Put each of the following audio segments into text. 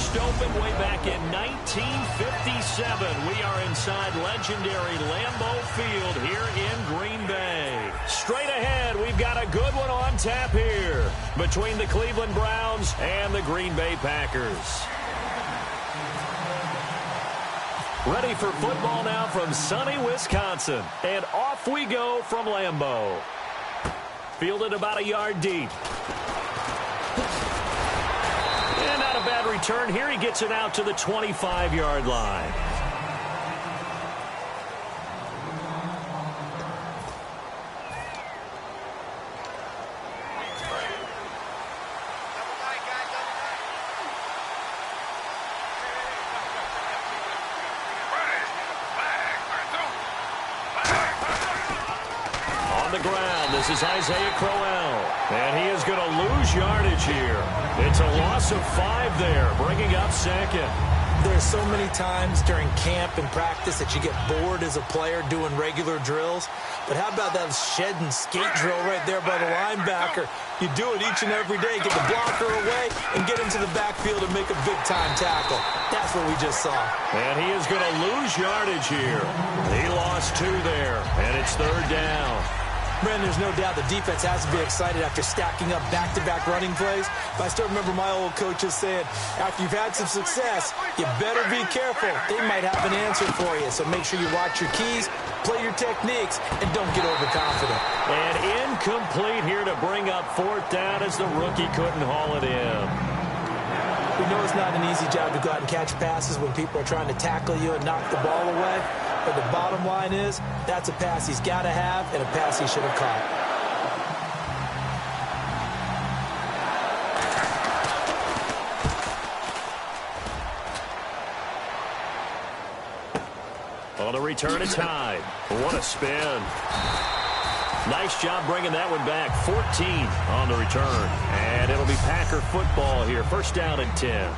First opened way back in 1957. We are inside legendary Lambeau Field here in Green Bay. Straight ahead, we've got a good one on tap here between the Cleveland Browns and the Green Bay Packers. Ready for football now from sunny Wisconsin. And off we go from Lambeau. Fielded about a yard deep. And not a bad return here. He gets it out to the 25-yard line. On the ground, this is Isaiah Crowell. And he is going to lose yardage here. It's a loss of 5 there, bringing up second. There's so many times during camp and practice that you get bored as a player doing regular drills. But how about that shed and skate drill right there by the linebacker? You do it each and every day. Get the blocker away and get into the backfield and make a big-time tackle. That's what we just saw. And he is going to lose yardage here. He lost 2 there, and it's third down. Brandon, there's no doubt the defense has to be excited after stacking up back-to-back running plays. But I still remember my old coaches saying, after you've had some success, you better be careful. They might have an answer for you. So make sure you watch your keys, play your techniques, and don't get overconfident. And incomplete here to bring up fourth down as the rookie couldn't haul it in. We know it's not an easy job to go out and catch passes when people are trying to tackle you and knock the ball away. But the bottom line is, that's a pass he's got to have and a pass he should have caught. On the return, it's Hyde. What a spin. Nice job bringing that one back. 14 on the return. And it'll be Packer football here. First down and 10.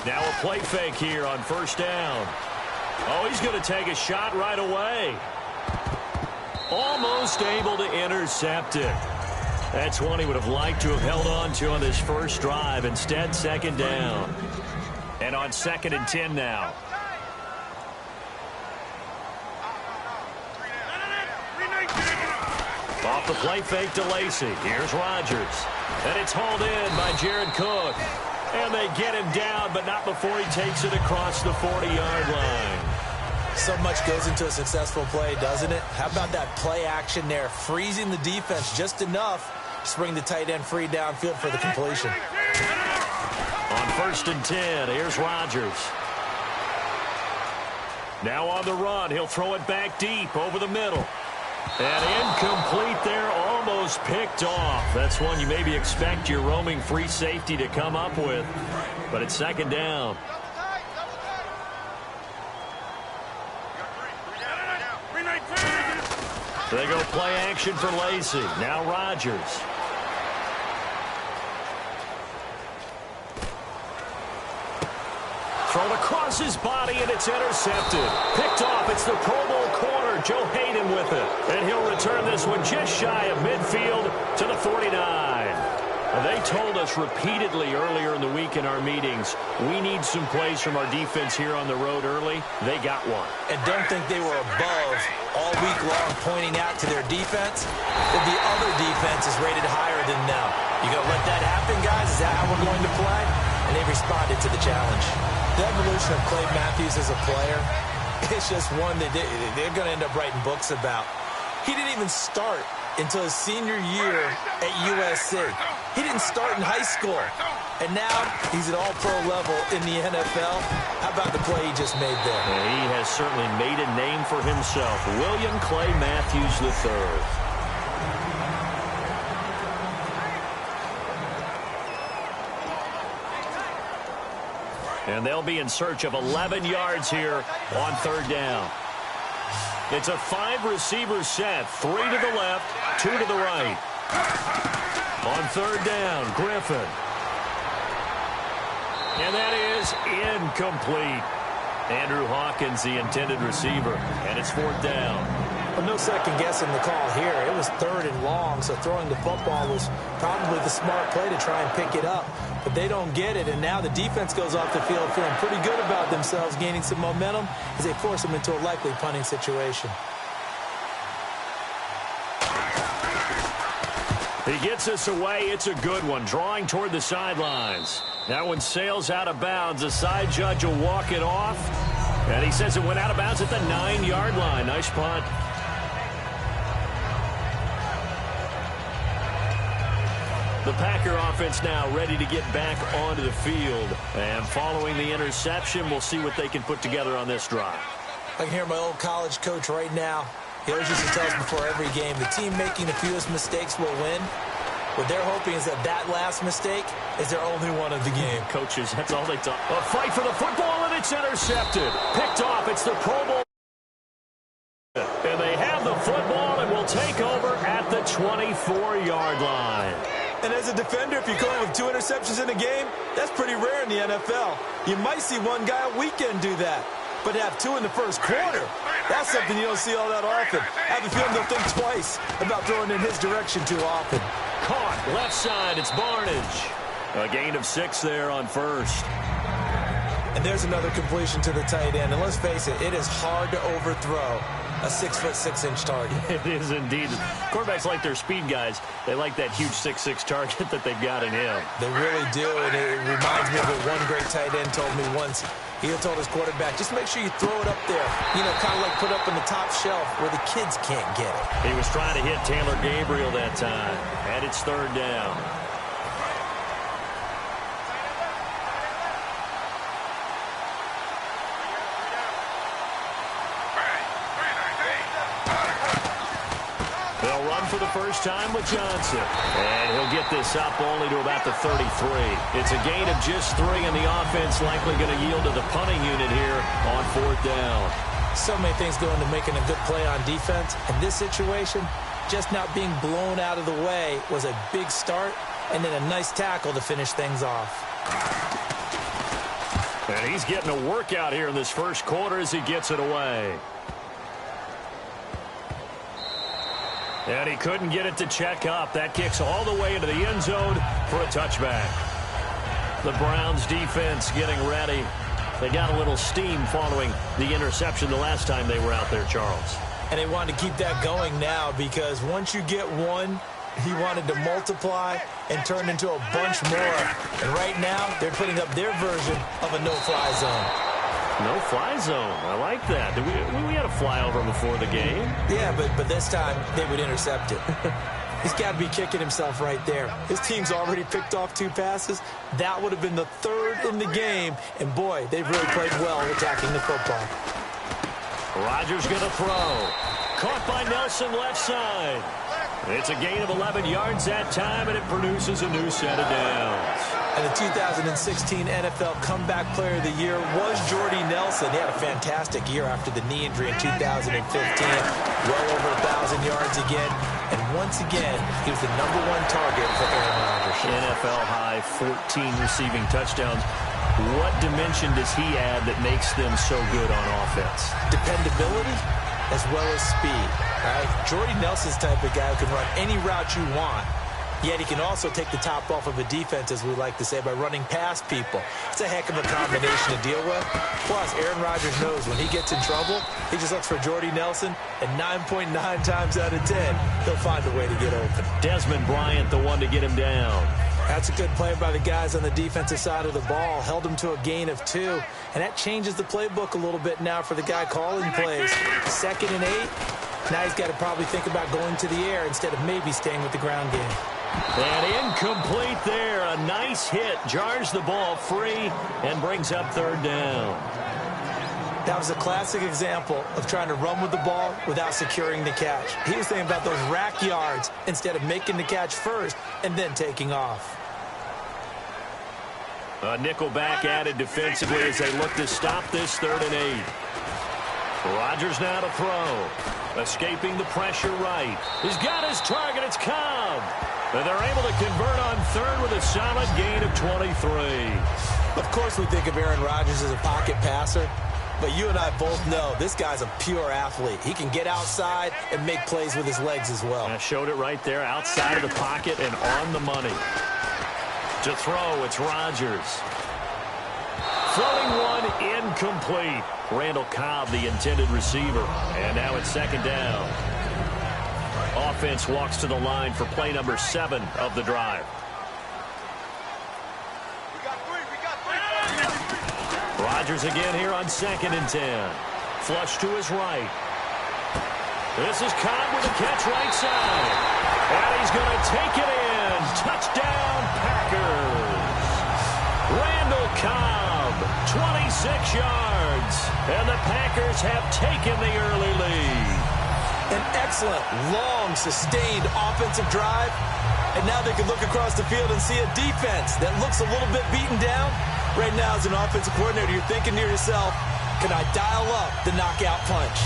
Now a play fake here on first down. Oh, he's going to take a shot right away. Almost able to intercept it. That's one he would have liked to have held on to on this first drive. Instead, second down. And on second and 10 now. Off the play fake to Lacy. Here's Rodgers. And it's hauled in by Jared Cook. And they get him down, but not before he takes it across the 40-yard line. So much goes into a successful play, doesn't it? How about that play action there, freezing the defense just enough to bring the tight end free downfield for the completion. On first and 10, here's Rodgers. Now on the run, he'll throw it back deep over the middle. And incomplete there, almost picked off. That's one you maybe expect your roaming free safety to come up with. But it's second down. They go play action for Lacy. Now Rodgers. Thrown across his body, and it's intercepted. Picked off. It's the Pro Bowl corner, Joe Hayden, with it. And he'll return this one just shy of midfield to the 49. They told us repeatedly earlier in the week in our meetings, we need some plays from our defense here on the road early. They got one. And don't think they were above all week long pointing out to their defense that the other defense is rated higher than them. You going to let that happen, guys? Is that how we're going to play? And they responded to the challenge. The evolution of Clay Matthews as a player, it's just one that they're going to end up writing books about. He didn't even start until his senior year at USC. He didn't start in high school. And now he's at all-pro level in the NFL. How about the play he just made there? And he has certainly made a name for himself. William Clay Matthews III. And they'll be in search of 11 yards here on third down. It's a 5-receiver set. 3 to the left, 2 to the right. On third down, Griffin. And that is incomplete. Andrew Hawkins, the intended receiver, and it's 4th down. Well, no second guessing the call here. It was 3rd and long, so throwing the football was probably the smart play to try and pick it up. But they don't get it, and now the defense goes off the field feeling pretty good about themselves, gaining some momentum as they force them into a likely punting situation. He gets us away. It's a good one, drawing toward the sidelines. That one sails out of bounds. The side judge will walk it off. And he says it went out of bounds at the 9-yard line. Nice punt. The Packer offense now ready to get back onto the field. And following the interception, we'll see what they can put together on this drive. I can hear my old college coach right now. He always used to tell us before every game, the team making the fewest mistakes will win. What they're hoping is that last mistake is their only one of the game. Coaches, that's all they talk. A fight for the football, and it's intercepted. Picked off. It's the Pro Bowl. And they have the football and will take over at the 24-yard line. And as a defender, if you're going with 2 interceptions in a game, that's pretty rare in the NFL. You might see one guy a weekend do that. But to have 2 in the first quarter, that's something you don't see all that often. I have a feeling they'll think twice about throwing in his direction too often. Caught left side. It's Barnage. A gain of 6 there on first. And there's another completion to the tight end. And let's face it, it is hard to overthrow a 6'6" target. It is indeed. Quarterbacks like their speed guys. They like that huge 6'6" target that they've got in him. They really do, and it reminds me of what one great tight end told me once. He told his quarterback, just make sure you throw it up there. You know, kind of like put up in the top shelf where the kids can't get it. He was trying to hit Taylor Gabriel that time. And it's 3rd down. They'll run for the first time with Johnson. And he'll get this up only to about the 33. It's a gain of just 3, and the offense likely going to yield to the punting unit here on 4th down. So many things go into making a good play on defense. In this situation, just not being blown out of the way was a big start, and then a nice tackle to finish things off. And he's getting a workout here in this first quarter as he gets it away. And he couldn't get it to check up. That kicks all the way into the end zone for a touchback. The Browns defense getting ready. They got a little steam following the interception the last time they were out there, Charles. And they wanted to keep that going now because once you get one, he wanted to multiply and turn into a bunch more. And right now, they're putting up their version of a no-fly zone. No-fly zone. I like that. We had a flyover before the game. Yeah, but this time they would intercept it. He's got to be kicking himself right there. His team's already picked off 2 passes. That would have been the 3rd in the game. And, boy, they've really played well attacking the football. Rodgers going to throw. Caught by Nelson left side. It's a gain of 11 yards that time, and it produces a new set of downs. And the 2016 NFL Comeback Player of the Year was Jordy Nelson. He had a fantastic year after the knee injury in 2015. Well over 1,000 yards again. And once again, he was the #1 target for Aaron Rodgers. NFL high 14 receiving touchdowns. What dimension does he add that makes them so good on offense? Dependability as well as speed. Right? Jordy Nelson's the type of guy who can run any route you want. Yet he can also take the top off of a defense, as we like to say, by running past people. It's a heck of a combination to deal with. Plus, Aaron Rodgers knows when he gets in trouble, he just looks for Jordy Nelson, and 9.9 times out of 10, he'll find a way to get open. Desmond Bryant, the one to get him down. That's a good play by the guys on the defensive side of the ball. Held him to a gain of 2. And that changes the playbook a little bit now for the guy calling plays. 2nd and 8. Now he's got to probably think about going to the air instead of maybe staying with the ground game. And incomplete there. A nice hit. Jars the ball free and brings up 3rd down. That was a classic example of trying to run with the ball without securing the catch. He was thinking about those rack yards instead of making the catch first and then taking off. A nickel back added defensively as they look to stop this 3rd and 8. Rodgers now to throw. Escaping the pressure right. He's got his target. It's Cobb. And they're able to convert on 3rd with a solid gain of 23. Of course we think of Aaron Rodgers as a pocket passer, but you and I both know this guy's a pure athlete. He can get outside and make plays with his legs as well. I showed it right there, outside of the pocket and on the money. To throw, it's Rodgers. Floating one, incomplete. Randall Cobb, the intended receiver. And now it's second down. Offense walks to the line for play number 7 of the drive. Rodgers again here on 2nd and 10. Flush to his right. This is Cobb with a catch right side. And he's going to take it in. Touchdown, Packers. Randall Cobb, 26 yards. And the Packers have taken the early lead. An excellent, long, sustained offensive drive. And now they can look across the field and see a defense that looks a little bit beaten down. Right now, as an offensive coordinator, you're thinking to yourself, can I dial up the knockout punch?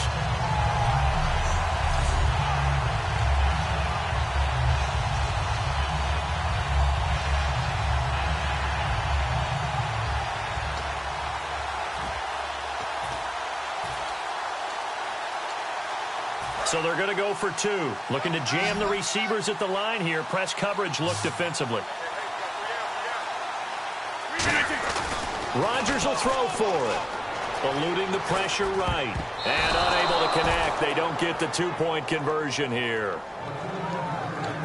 So they're going to go for 2. Looking to jam the receivers at the line here. Press coverage look defensively. Rodgers will throw for it. Eluding the pressure right. And unable to connect. They don't get the 2-point conversion here.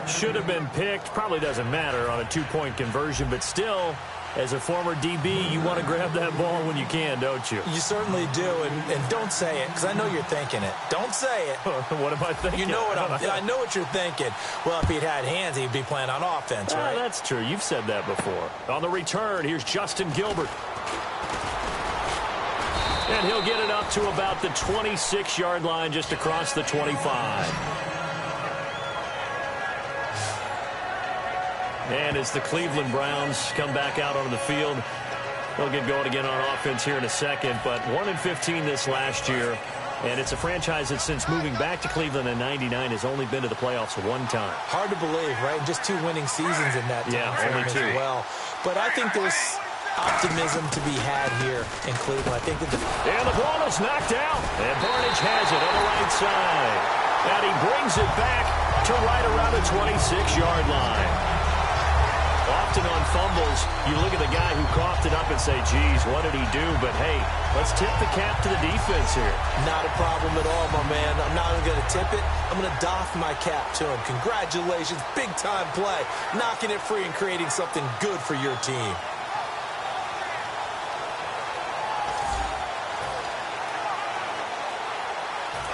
Should have been picked. Probably doesn't matter on a 2-point conversion, but still, as a former DB, you want to grab that ball when you can, don't you? You certainly do, and don't say it, because I know you're thinking it. Don't say it. What am I thinking? You know what I know what you're thinking. Well, if he'd had hands, he'd be playing on offense, right? That's true. You've said that before. On the return, here's Justin Gilbert. And he'll get it up to about the 26-yard line, just across the 25. And as the Cleveland Browns come back out onto the field, they'll get going again on offense here in a second. But 1-15 this last year, and it's a franchise that since moving back to Cleveland in '99 has only been to the playoffs 1 time. Hard to believe, right? Just 2 winning seasons in that time. Yeah, only 2. As well. But I think there's optimism to be had here in Cleveland. I think that and the ball is knocked out, and Barnidge has it on the right side. And he brings it back to right around the 26-yard line. Often on fumbles, you look at the guy who coughed it up and say, geez, what did he do? But, hey, let's tip the cap to the defense here. Not a problem at all, my man. I'm not even going to tip it. I'm going to doff my cap to him. Congratulations. Big-time play. Knocking it free and creating something good for your team.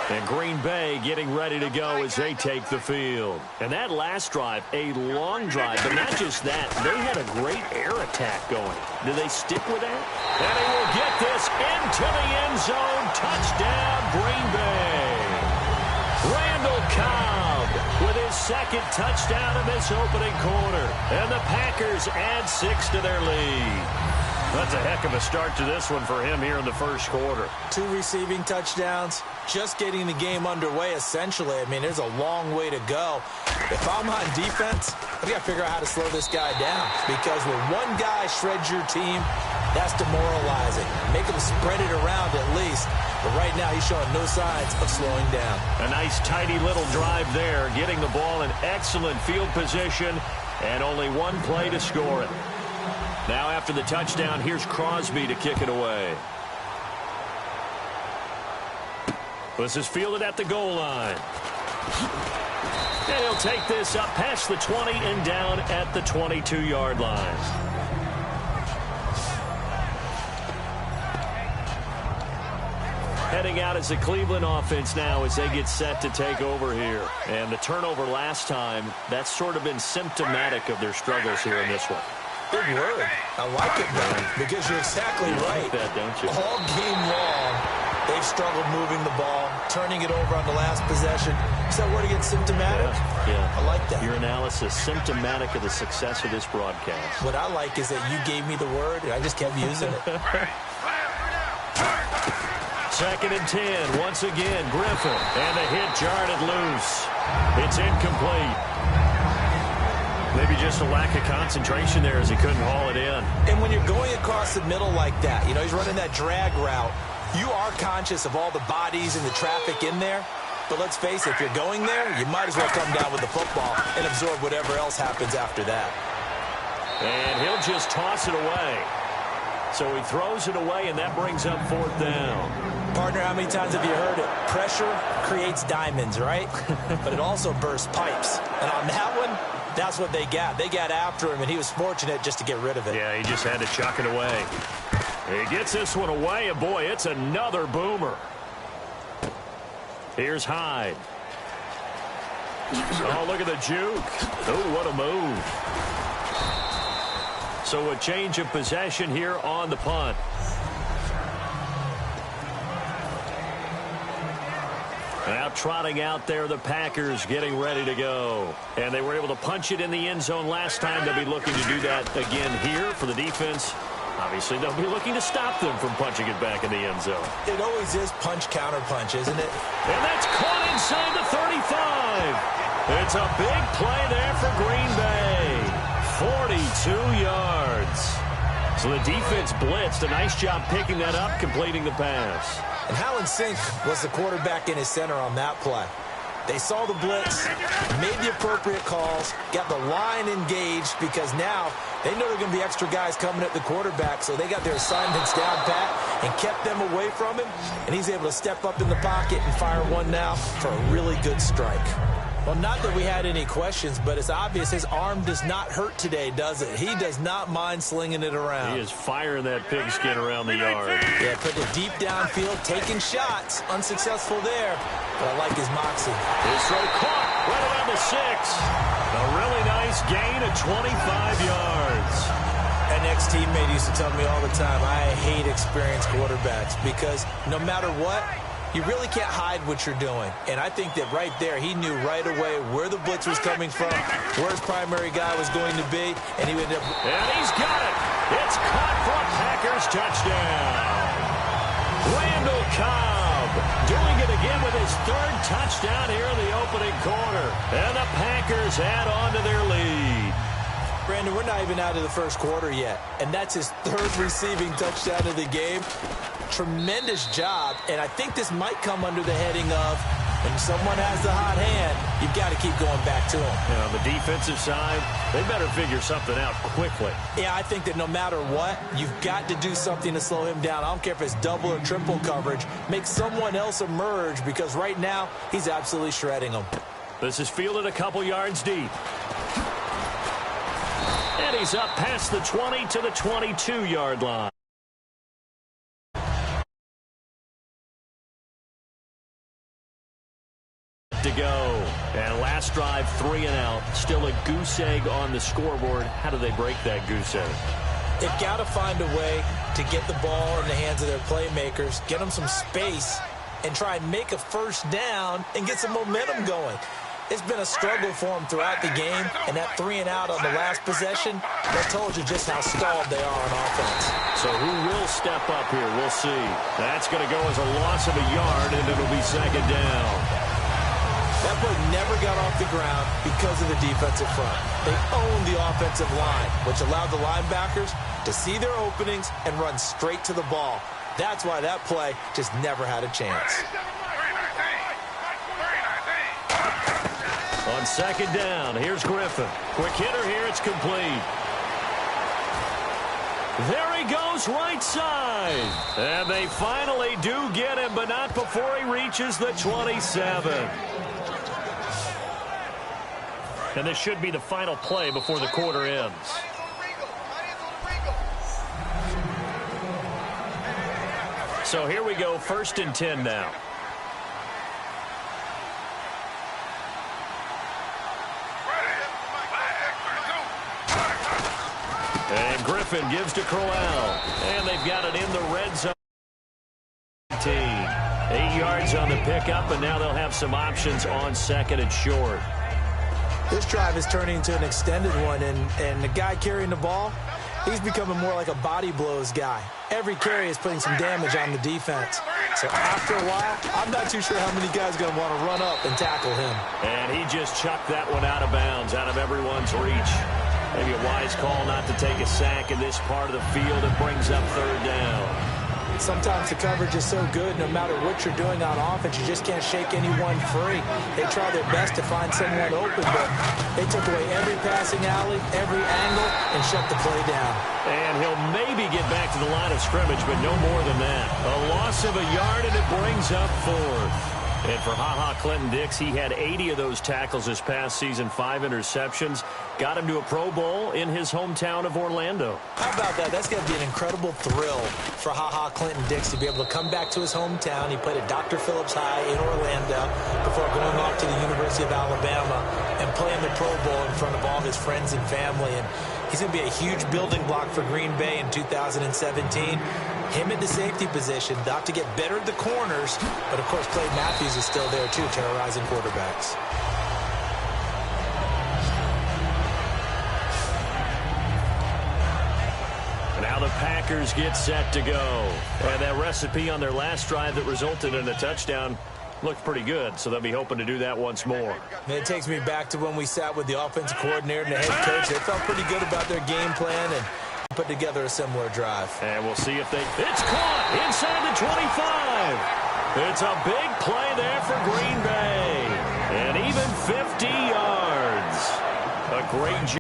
And Green Bay getting ready to go as they take the field. And that last drive, a long drive, but not just that. They had a great air attack going. Do they stick with that? And he will get this into the end zone. Touchdown, Green Bay. Randall Cobb with his 2nd touchdown in this opening quarter. And the Packers add 6 to their lead. That's a heck of a start to this one for him here in the first quarter. 2 receiving touchdowns, just getting the game underway, essentially. I mean, there's a long way to go. If I'm on defense, I've got to figure out how to slow this guy down. Because when one guy shreds your team, that's demoralizing. Make him spread it around at least. But right now, he's showing no signs of slowing down. A nice, tidy little drive there, getting the ball in excellent field position, and only 1 play to score it. Now after the touchdown, here's Crosby to kick it away. This is fielded at the goal line. And he'll take this up past the 20 and down at the 22-yard line. Heading out as the Cleveland offense now as they get set to take over here. And the turnover last time, that's sort of been symptomatic of their struggles here in this one. Big word. I like it, man, because you're exactly right. Like that, don't you? All game long, they've struggled moving the ball, turning it over on the last possession. Is that word again, symptomatic? Yeah. I like that. Your analysis, symptomatic of the success of this broadcast. What I like is that you gave me the word, and I just kept using it. 2nd and 10. Once again, Griffin. And the hit jarred it loose. It's incomplete. Maybe just a lack of concentration there as he couldn't haul it in. And when you're going across the middle like that. You know, he's running that drag route. You are conscious of all the bodies and the traffic in there. But let's face it, if you're going there, you might as well come down with the football and absorb whatever else happens after that. And he'll just toss it away. So he throws it away, and that brings up 4th down. Partner, how many times have you heard it? Pressure creates diamonds, right? But it also bursts pipes. And on that one, that's what they got. They got after him, and he was fortunate just to get rid of it. Yeah, he just had to chuck it away. He gets this one away, and boy, it's another boomer. Here's Hyde. Oh, look at the juke. Oh, what a move. So a change of possession here on the punt. Now trotting out there, the Packers getting ready to go. And they were able to punch it in the end zone last time. They'll be looking to do that again here for the defense. Obviously, they'll be looking to stop them from punching it back in the end zone. It always is punch-counter-punch, isn't it? And that's caught inside the 35. It's a big play there for Green Bay. 42 yards. So the defense blitzed. A nice job picking that up, completing the pass. And how in sync was the quarterback in his center on that play? They saw the blitz, made the appropriate calls, got the line engaged because now they know there are going to be extra guys coming at the quarterback, so they got their assignments down pat and kept them away from him, and he's able to step up in the pocket and fire one now for a really good strike. Well, not that we had any questions, but it's obvious his arm does not hurt today, does it? He does not mind slinging it around. He is firing that pigskin around the yard. Yeah, putting it deep downfield, taking shots. Unsuccessful there, but I like his moxie. His throw caught right around the 6. A really nice gain of 25 yards. An ex-teammate used to tell me all the time, I hate experienced quarterbacks because no matter what, you really can't hide what you're doing. And I think that right there, he knew right away where the blitz was coming from, where his primary guy was going to be, and he would end up... And he's got it. It's caught for a Packers touchdown. Randall Cobb doing it again with his 3rd touchdown here in the opening quarter. And the Packers add on to their lead. Brandon, we're not even out of the first quarter yet, and that's his 3rd receiving touchdown of the game. Tremendous job, and I think this might come under the heading of when someone has the hot hand, you've got to keep going back to him. And on the defensive side, they better figure something out quickly. Yeah, I think that no matter what, you've got to do something to slow him down. I don't care if it's double or triple coverage. Make someone else emerge because right now he's absolutely shredding them. This is fielded a couple yards deep. And he's up past the 20 to the 22-yard line. To go. And last drive, 3 and out. Still a goose egg on the scoreboard. How do they break that goose egg? They've got to find a way to get the ball in the hands of their playmakers, get them some space, and try and make a first down and get some momentum going. It's been a struggle for them throughout the game, and that 3 and out on the last possession, that told you just how stalled they are on offense. So who will step up here? We'll see. That's going to go as a loss of a yard, and it'll be 2nd down. That play never got off the ground because of the defensive front. They owned the offensive line, which allowed the linebackers to see their openings and run straight to the ball. That's why that play just never had a chance. On 2nd down, here's Griffin. Quick hitter here, it's complete. There he goes, right side. And they finally do get him, but not before he reaches the 27. And this should be the final play before the quarter ends. So here we go, 1st and 10 now. And Griffin gives to Crowell. And they've got it in the red zone. 8 yards on the pickup, and now they'll have some options on 2nd and short. This drive is turning into an extended one, and the guy carrying the ball, he's becoming more like a body blows guy. Every carry is putting some damage on the defense. So after a while, I'm not too sure how many guys are going to want to run up and tackle him. And he just chucked that one out of bounds, out of everyone's reach. Maybe a wise call not to take a sack in this part of the field. It brings up third down. Sometimes the coverage is so good, no matter what you're doing on offense, you just can't shake anyone free. They try their best to find someone open, but they took away every passing alley, every angle, and shut the play down. And he'll maybe get back to the line of scrimmage, but no more than that. A loss of a yard, and it brings up fourth. And for Clinton-Dix, he had 80 of those tackles this past season, 5 interceptions. Got him to a Pro Bowl in his hometown of Orlando. How about that? That's going to be an incredible thrill for Clinton-Dix to be able to come back to his hometown. He played at Dr. Phillips High in Orlando before going off to the University of Alabama and playing the Pro Bowl in front of all his friends and family. And he's going to be a huge building block for Green Bay in 2017. Him in the safety position, got to get better at the corners, but of course Clay Matthews is still there too, terrorizing quarterbacks. Now the Packers get set to go. And that recipe on their last drive that resulted in a touchdown looked pretty good, so they'll be hoping to do that once more. And it takes me back to when we sat with the offensive coordinator and the head coach. They felt pretty good about their game plan and put together a similar drive. And we'll see if it's caught inside the 25. It's a big play there for Green Bay. And even 50 yards. A great job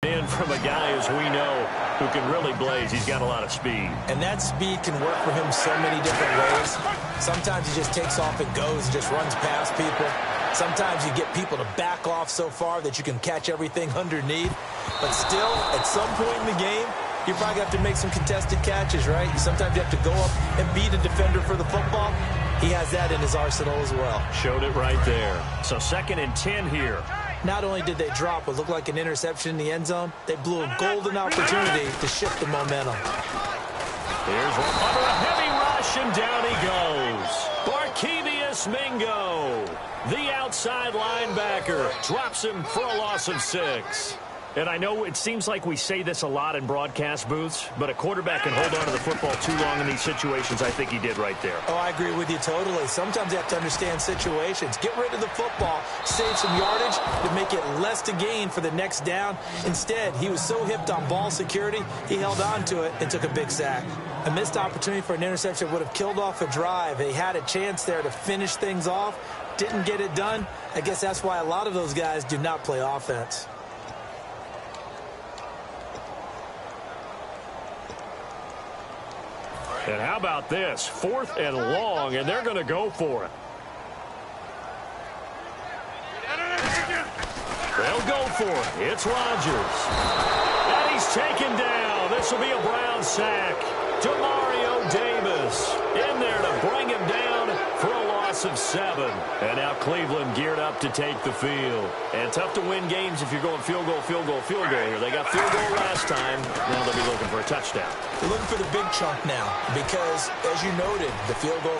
in from a guy, as we know, who can really blaze. He's got a lot of speed. And that speed can work for him so many different ways. Sometimes he just takes off and goes, just runs past people. Sometimes you get people to back off so far that you can catch everything underneath. But still, at some point in the game, you probably have to make some contested catches, right? Sometimes you have to go up and beat a defender for the football. He has that in his arsenal as well. Showed it right there. So 2nd and 10 here. Not only did they drop what looked like an interception in the end zone, they blew a golden opportunity to shift the momentum. Here's one under a heavy rush, and down he goes. Barkevious Mingo, the outside linebacker, drops him for a loss of 6. And I know it seems like we say this a lot in broadcast booths, but a quarterback can hold on to the football too long in these situations. I think he did right there. Oh, I agree with you totally. Sometimes you have to understand situations. Get rid of the football, save some yardage to make it less to gain for the next down. Instead, he was so hipped on ball security, he held on to it and took a big sack. A missed opportunity for an interception would have killed off a drive. They had a chance there to finish things off, didn't get it done. I guess that's why a lot of those guys do not play offense. And how about this? 4th and long, and they're going to go for it. They'll go for it. It's Rodgers. And he's taken down. This will be a Brown sack. Demario Davis in there to bring him down for a loss of 7. And now Cleveland geared up to take the field. And tough to win games if you're going field goal here. They got field goal last time. Now they'll be looking for a touchdown. They're looking for the big chunk now because, as you noted, the field goal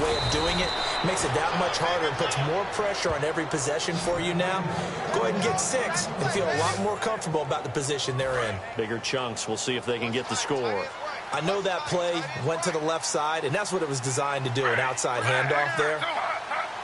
way of doing it makes it that much harder and puts more pressure on every possession for you now. Go ahead and get 6 and feel a lot more comfortable about the position they're in. Bigger chunks. We'll see if they can get the score. I know that play went to the left side, and that's what it was designed to do, an outside handoff there.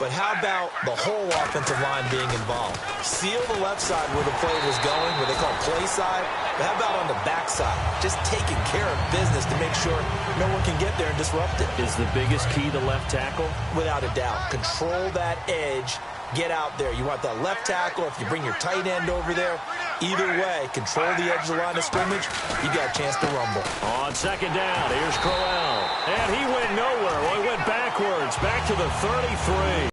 But how about the whole offensive line being involved? Seal the left side where the play was going, what they call play side. But how about on the back side? Just taking care of business to make sure no one can get there and disrupt it. Is the biggest key the left tackle? Without a doubt. Control that edge. Get out there. You want that left tackle. If you bring your tight end over there, either way, control the edge of the line of scrimmage, you got a chance to rumble. On 2nd down, here's Crowell. And he went nowhere. Well, he went backwards, back to the 33.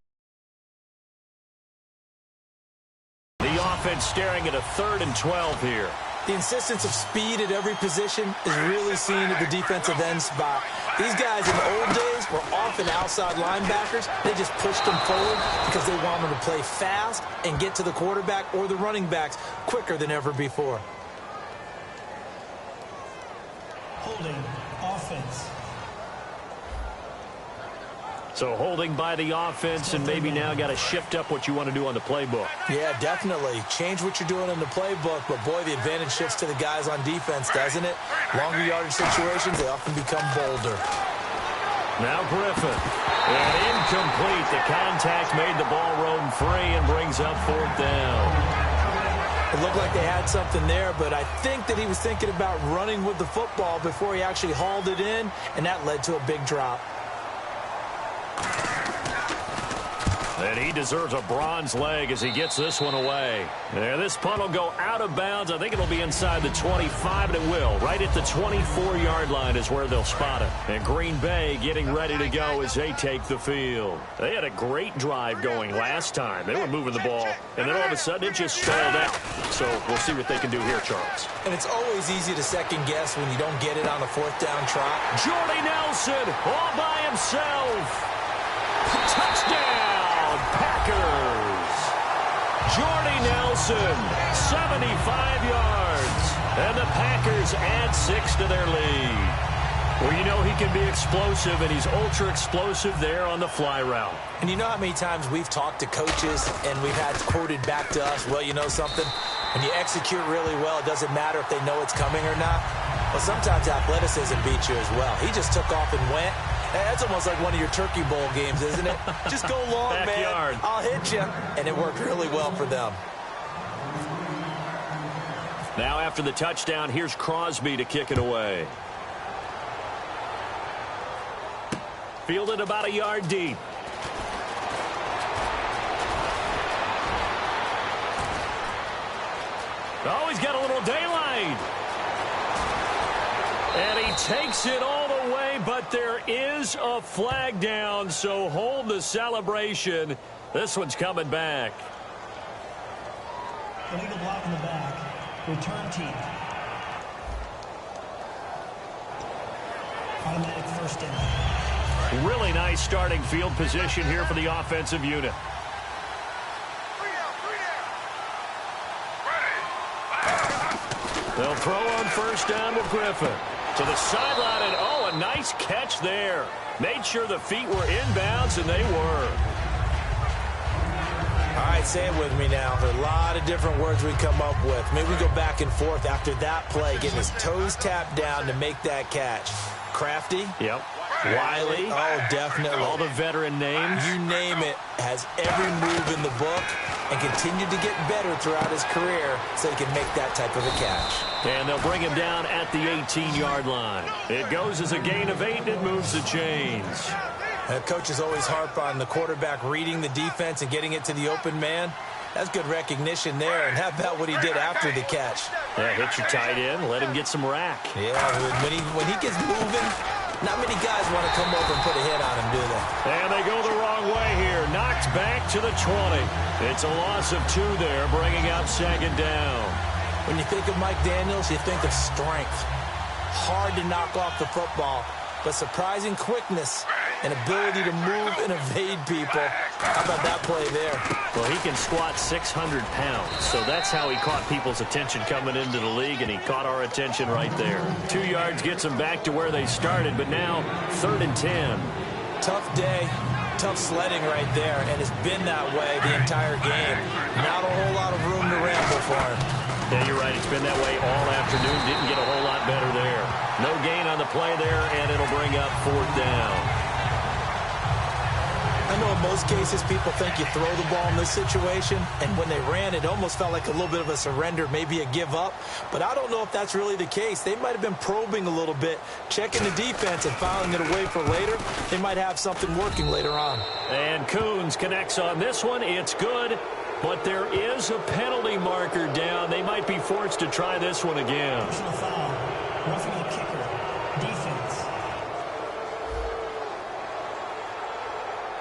The offense staring at a 3rd and 12 here. The insistence of speed at every position is really seen at the defensive end spot. These guys in the old days were often outside linebackers. They just pushed them forward because they wanted them to play fast and get to the quarterback or the running backs quicker than ever before. Holding offense. So holding by the offense, and maybe now got to shift up what you want to do on the playbook. Yeah, definitely. Change what you're doing in the playbook, but boy, the advantage shifts to the guys on defense, doesn't it? Longer yardage situations, they often become bolder. Now Griffin. And incomplete. The contact made the ball roam free and brings up 4th down. It looked like they had something there, but I think that he was thinking about running with the football before he actually hauled it in, and that led to a big drop. And he deserves a bronze leg as he gets this one away. And this punt will go out of bounds. I think it'll be inside the 25, and it will. Right at the 24-yard line is where they'll spot it. And Green Bay getting ready to go as they take the field. They had a great drive going last time. They were moving the ball, and then all of a sudden it just stalled out. So we'll see what they can do here, Charles. And it's always easy to second guess when you don't get it on a fourth down trot. Jordy Nelson all by himself. Touchdown, Packers. Jordy Nelson, 75 yards. And the Packers add 6 to their lead. Well, you know he can be explosive, and he's ultra-explosive there on the fly route. And you know how many times we've talked to coaches and we've had quoted back to us, well, you know something? When you execute really well, it doesn't matter if they know it's coming or not. Well, sometimes athleticism beats you as well. He just took off and went. That's almost like one of your Turkey Bowl games, isn't it? Just go long, Backyard. man. I'll hit you. And it worked really well for them. Now after the touchdown, here's Crosby to kick it away. Fielded about a yard deep. Oh, he's got a little daylight. And he takes it all the way, but there is a flag down, so hold the celebration. This one's coming back. Illegal block in the back. Return team. Automatic first down. Really nice starting field position here for the offensive unit. They'll throw on first down with Griffin. To the sideline, and oh, a nice catch there. Made sure the feet were inbounds, and they were. All right, say it with me now. There are a lot of different words we come up with. Maybe we go back and forth after that play, getting his toes tapped down to make that catch. Crafty. Yep. Wiley. Oh, definitely. All the veteran names. You name it. Has every move in the book and continued to get better throughout his career so he can make that type of a catch. And they'll bring him down at the 18-yard line. It goes as a gain of 8, and it moves the chains. Coaches always harp on the quarterback reading the defense and getting it to the open man. That's good recognition there. And how about what he did after the catch? Yeah, hit your tight end, let him get some rack. Yeah, when he gets moving, not many guys want to come over and put a hit on him, do they? And they go the wrong way here. Knocked back to the 20. It's a loss of 2 there, bringing out second down. When you think of Mike Daniels, you think of strength. Hard to knock off the football, but surprising quickness and ability to move and evade people. How about that play there? Well, he can squat 600 pounds, so that's how he caught people's attention coming into the league, and he caught our attention right there. 2 yards gets them back to where they started, but now 3rd and 10. Tough day, tough sledding right there, and it's been that way the entire game. Not a whole lot of room to ramble for him. Yeah, you're right. It's been that way all afternoon. Didn't get a whole lot better there. No gain on the play there, and it'll bring up 4th down. I know in most cases people think you throw the ball in this situation, and when they ran, it almost felt like a little bit of a surrender, maybe a give up. But I don't know if that's really the case. They might have been probing a little bit, checking the defense and filing it away for later. They might have something working later on. And Coons connects on this one. It's good, but there is a penalty marker down. They might be forced to try this one again. Personal foul. Roughing the kicker. Defense.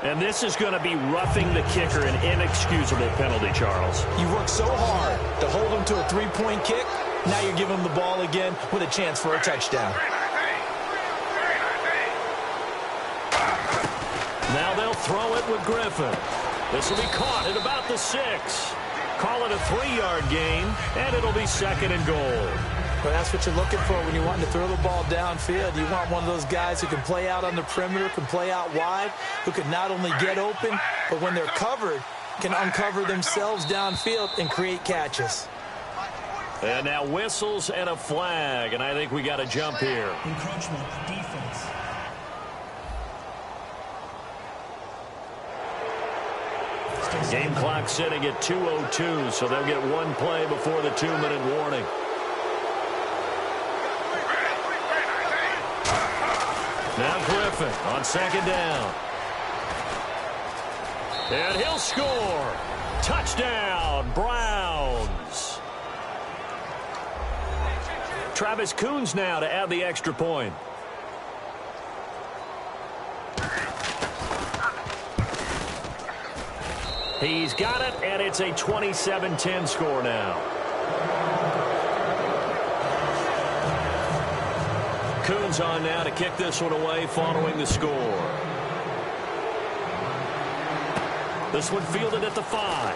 And this is going to be roughing the kicker, an inexcusable penalty, Charles. You worked so hard to hold him to a three-point kick. Now you're giving him the ball again with a chance for a touchdown. Now they'll throw it with Griffin. This will be caught at about the 6. Call it a 3-yard gain, and it'll be 2nd and goal. Well, that's what you're looking for when you want to throw the ball downfield. You want one of those guys who can play out on the perimeter, can play out wide, who can not only get open, but when they're covered, can uncover themselves downfield and create catches. And now whistles and a flag, and I think we got a jump here. Encroachment, defense. Still Game clock sitting at 2:02, so they'll get one play before the 2-minute warning. Now Griffin on second down. And he'll score. Touchdown, Browns. Travis Coons now to add the extra point. He's got it, and it's a 27-10 score now. Coons on now to kick this one away following the score. This one fielded at the 5.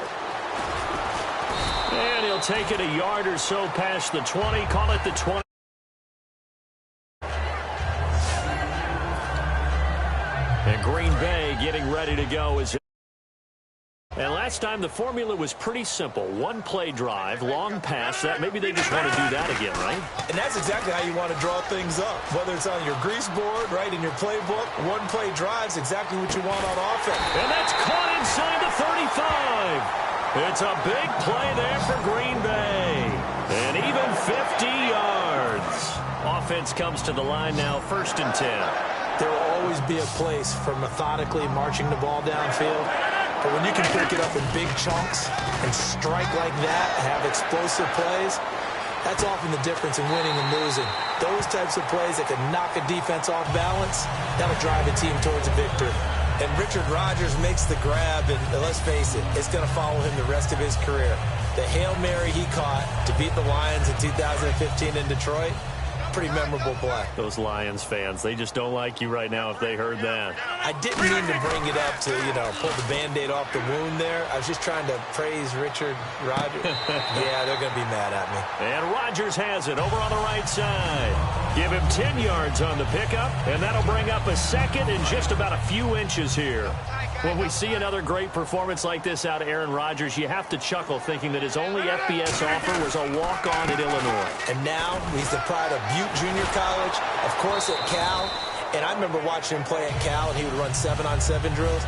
And he'll take it a yard or so past the 20. Call it the 20. And Green Bay getting ready to go. And last time the formula was pretty simple. One play drive, long pass. That maybe they just want to do that again, right? And that's exactly how you want to draw things up. Whether it's on your grease board, right, in your playbook, one play drive's exactly what you want on offense. And that's caught inside the 35. It's a big play there for Green Bay. And even 50 yards. Offense comes to the line now, 1st and 10. There will always be a place for methodically marching the ball downfield. But when you can pick it up in big chunks and strike like that, have explosive plays, that's often the difference in winning and losing. Those types of plays that can knock a defense off balance, that'll drive a team towards a victory. And Richard Rodgers makes the grab, and let's face it, it's going to follow him the rest of his career. The Hail Mary he caught to beat the Lions in 2015 in Detroit, pretty memorable play. Those Lions fans, they just don't like you right now if they heard that. I didn't mean to bring it up to, pull the Band-Aid off the wound there. I was just trying to praise Richard Rodgers. Yeah, they're going to be mad at me. And Rodgers has it over on the right side. Give him 10 yards on the pickup, and that'll bring up a second in just about a few inches here. When we see another great performance like this out of Aaron Rodgers, you have to chuckle thinking that his only FBS offer was a walk-on at Illinois. And now he's the pride of Butte Junior College, of course at Cal. And I remember watching him play at Cal, and he would run 7-on-7 drills.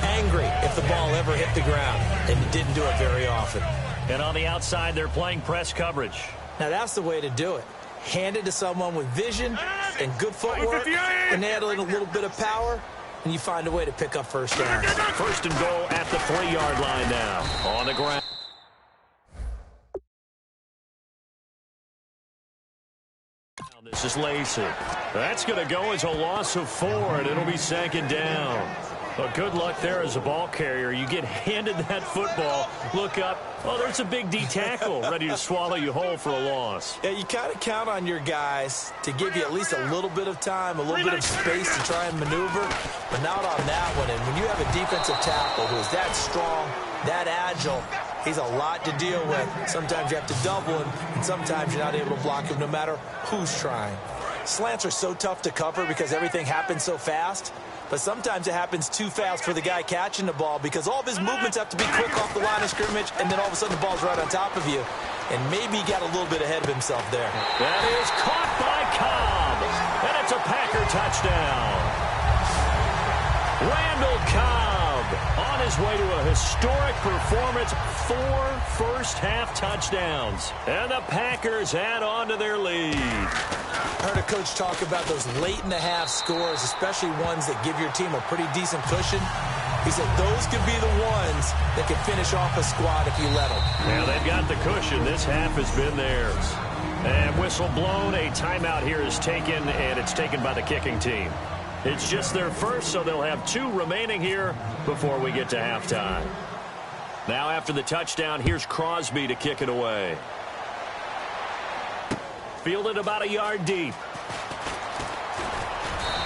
Angry if the ball ever hit the ground, and he didn't do it very often. And on the outside, they're playing press coverage. Now that's the way to do it. Hand it to someone with vision and good footwork, and add in a little bit of power, and you find a way to pick up first down. 1st and goal at the 3-yard line now. On the ground. This is Lacey. That's going to go as a loss of 4, and it'll be 2nd down. But good luck there as a ball carrier. You get handed that football, look up, oh, there's a big D tackle ready to swallow you whole for a loss. Yeah, you kind of count on your guys to give you at least a little bit of time, a little bit of space to try and maneuver, but not on that one. And when you have a defensive tackle who is that strong, that agile, he's a lot to deal with. Sometimes you have to double him, and sometimes you're not able to block him no matter who's trying. Slants are so tough to cover because everything happens so fast. But sometimes it happens too fast for the guy catching the ball because all of his movements have to be quick off the line of scrimmage, and then all of a sudden the ball's right on top of you. And maybe he got a little bit ahead of himself there. That is caught by Cobb. And it's a Packer touchdown. Randall Cobb on his way to a historic performance. 4 first-half touchdowns. And the Packers add on to their lead. I heard a coach talk about those late-in-the-half scores, especially ones that give your team a pretty decent cushion. He said those could be the ones that can finish off a squad if you let them. Now they've got the cushion. This half has been theirs. And whistle blown. A timeout here is taken, and it's taken by the kicking team. It's just their first, so they'll have 2 remaining here before we get to halftime. Now after the touchdown, here's Crosby to kick it away. Fielded about a yard deep.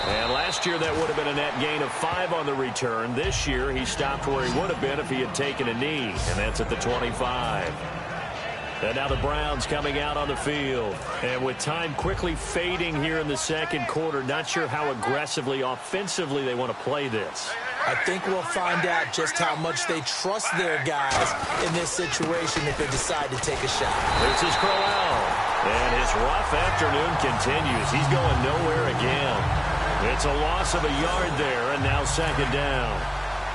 And last year that would have been a net gain of 5 on the return. This year he stopped where he would have been if he had taken a knee, and that's at the 25. And now the Browns coming out on the field. And with time quickly fading here in the second quarter, not sure how aggressively, offensively they want to play this. I think we'll find out just how much they trust their guys in this situation if they decide to take a shot. This is Crowell. And his rough afternoon continues. He's going nowhere again. It's a loss of a yard there, and now 2nd down.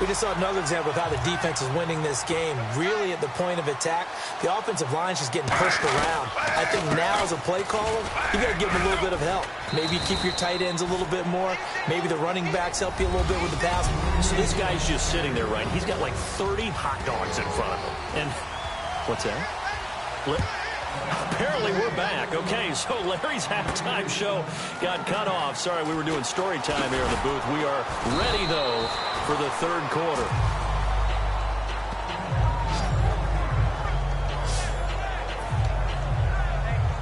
We just saw another example of how the defense is winning this game. Really at the point of attack, the offensive line is just getting pushed around. I think now as a play caller, you got to give them a little bit of help. Maybe keep your tight ends a little bit more. Maybe the running backs help you a little bit with the pass. So this guy's just sitting there, right? He's got like 30 hot dogs in front of him. And what's that? Apparently we're back. Okay, so Larry's halftime show got cut off. Sorry, we were doing story time here in the booth. We are ready, though, for the third quarter.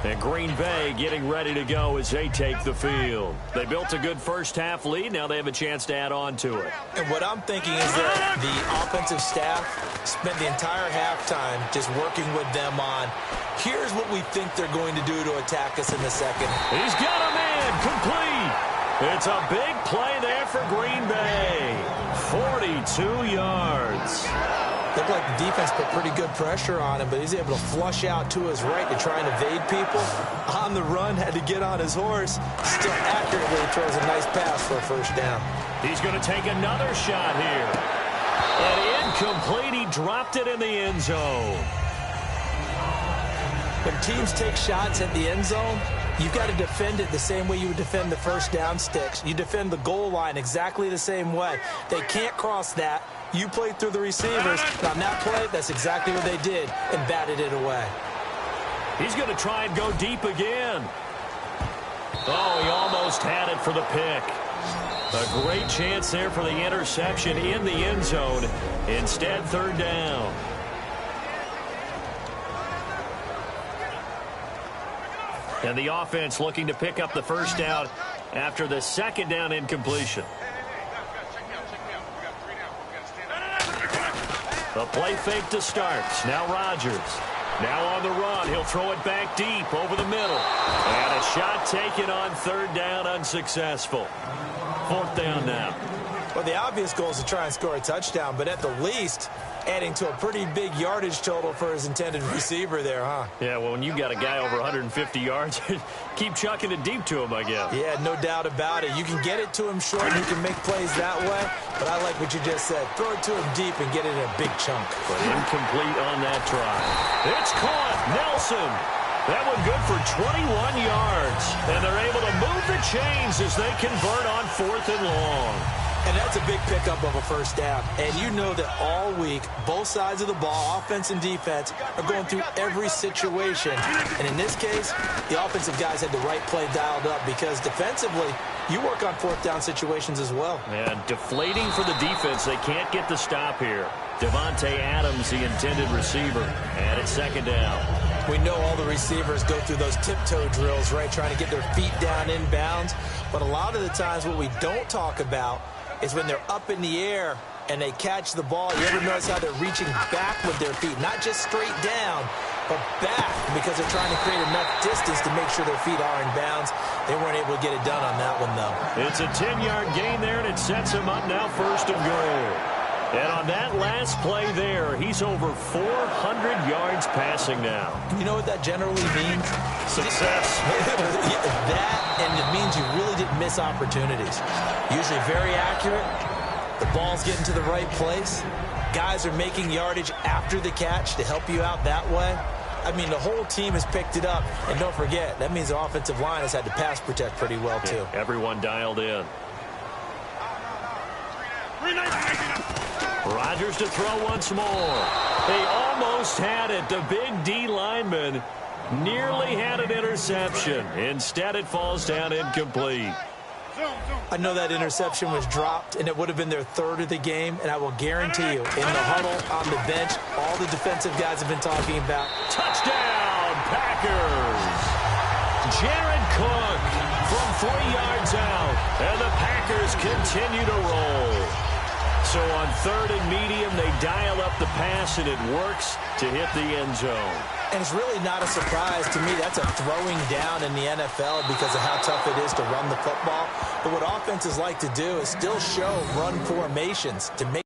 And Green Bay getting ready to go as they take the field. They built a good first-half lead. Now they have a chance to add on to it. And what I'm thinking is that the offensive staff spent the entire halftime just working with them on, here's what we think they're going to do to attack us in the second. He's got a man complete. It's a big play there for Green Bay. 42 yards. Looked like the defense put pretty good pressure on him, but he's able to flush out to his right to try and evade people. On the run, had to get on his horse. Still accurately throws a nice pass for a first down. He's going to take another shot here. And incomplete. He dropped it in the end zone. When teams take shots at the end zone, you've got to defend it the same way you would defend the first down sticks. You defend the goal line exactly the same way. They can't cross that. You play through the receivers. And on that play, that's exactly what they did and batted it away. He's going to try and go deep again. Oh, he almost had it for the pick. A great chance there for the interception in the end zone. Instead, third down. And the offense looking to pick up the first down after the second down incompletion. The play fake to start. Now Rodgers. Now on the run. He'll throw it back deep over the middle. And a shot taken on third down, unsuccessful. Fourth down now. Well, the obvious goal is to try and score a touchdown, but at the least, adding to a pretty big yardage total for his intended receiver there, huh? Yeah, well, when you got a guy over 150 yards, keep chucking it deep to him, I guess. Yeah, no doubt about it. You can get it to him short, and he can make plays that way, but I like what you just said. Throw it to him deep and get it in a big chunk. But incomplete on that try. It's caught. Nelson. That one good for 21 yards. And they're able to move the chains as they convert on fourth and long. And that's a big pickup of a first down. And you know that all week, both sides of the ball, offense and defense, are going through every situation. And in this case, the offensive guys had the right play dialed up because defensively, you work on fourth down situations as well. And deflating for the defense. They can't get the stop here. Devontae Adams, the intended receiver. And it's second down. We know all the receivers go through those tiptoe drills, right, trying to get their feet down inbounds. But a lot of the times what we don't talk about is when they're up in the air and they catch the ball. You ever notice how they're reaching back with their feet? Not just straight down, but back because they're trying to create enough distance to make sure their feet are in bounds. They weren't able to get it done on that one, though. It's a 10-yard gain there, and it sets him up now first and goal. And on that last play there, he's over 400 yards passing now. You know what that generally means? Success. That, and it means you really didn't miss opportunities. Usually very accurate. The ball's getting to the right place. Guys are making yardage after the catch to help you out that way. I mean, the whole team has picked it up. And don't forget, that means the offensive line has had to pass protect pretty well, too. Yeah, everyone dialed in. Rodgers to throw once more. They almost had it. The big D lineman nearly had an interception. Instead, it falls down incomplete. I know that interception was dropped, and it would have been their third of the game, and I will guarantee you, in the huddle, on the bench, all the defensive guys have been talking about. Touchdown, Packers! Jared Cook from 3 yards out, and the Packers continue to roll. So on third and medium, they dial up the pass, and it works to hit the end zone. And it's really not a surprise to me. That's a throwing down in the NFL because of how tough it is to run the football. But what offenses like to do is still show run formations to make